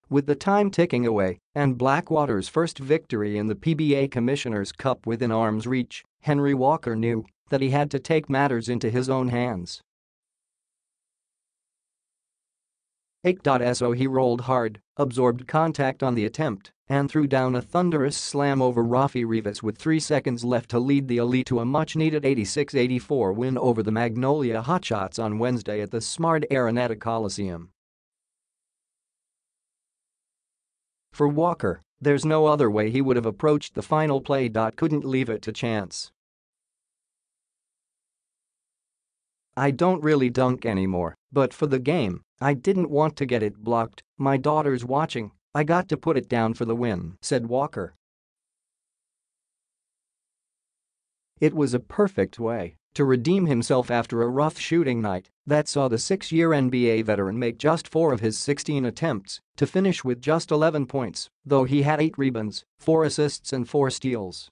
With the time ticking away and Blackwater's first victory in the PBA Commissioner's Cup within arm's reach, Henry Walker knew that he had to take matters into his own hands. So he rolled hard, absorbed contact on the attempt, and threw down a thunderous slam over Rafi Reavis with 3 seconds left to lead the elite to a much-needed 86-84 win over the Magnolia Hotshots on Wednesday at the Smart Araneta Coliseum. For Walker, there's no other way he would have approached the final play. Couldn't leave it to chance. I don't really dunk anymore, but for the game, I didn't want to get it blocked, my daughter's watching, I got to put it down for the win, said Walker. It was a perfect way to redeem himself after a rough shooting night that saw the 6-year NBA veteran make just 4 of his 16 attempts to finish with just 11 points, though he had 8 rebounds, 4 assists and 4 steals.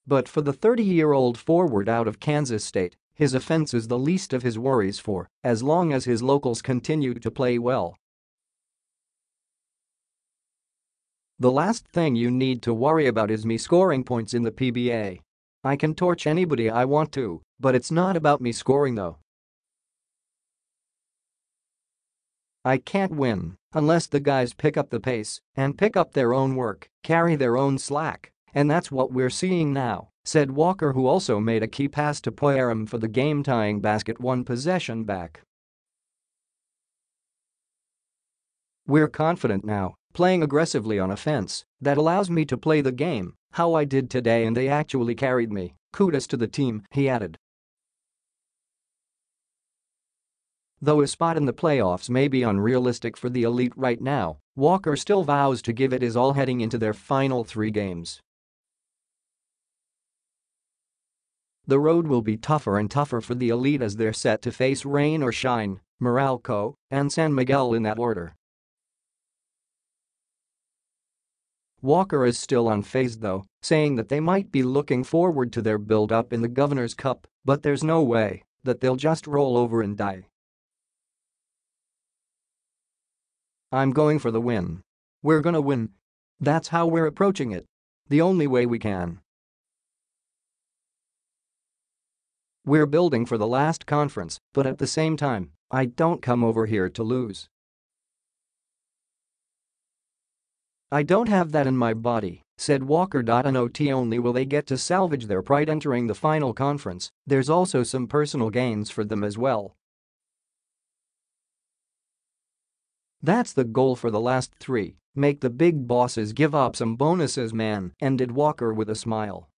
But for the 30-year-old forward out of Kansas State, his offense is the least of his worries for as long as his locals continue to play well. The last thing you need to worry about is me scoring points in the PBA. I can torch anybody I want to, but it's not about me scoring though. I can't win unless the guys pick up the pace and pick up their own work, carry their own slack. And that's what we're seeing now, said Walker, who also made a key pass to Poyeram for the game-tying basket 1 possession back. We're confident now, playing aggressively on offense, that allows me to play the game how I did today, and they actually carried me. Kudos to the team, he added. Though a spot in the playoffs may be unrealistic for the elite right now, Walker still vows to give it his all heading into their final 3 games. The road will be tougher and tougher for the elite as they're set to face rain or shine, Meralco, and San Miguel in that order. Walker is still unfazed though, saying that they might be looking forward to their build-up in the Governor's Cup, but there's no way that they'll just roll over and die. I'm going for the win. We're gonna win. That's how we're approaching it. The only way we can. We're building for the last conference, but at the same time, I don't come over here to lose. I don't have that in my body, said Walker. Not only will they get to salvage their pride entering the final conference, there's also some personal gains for them as well. That's the goal for the last 3, make the big bosses give up some bonuses, man, ended Walker with a smile.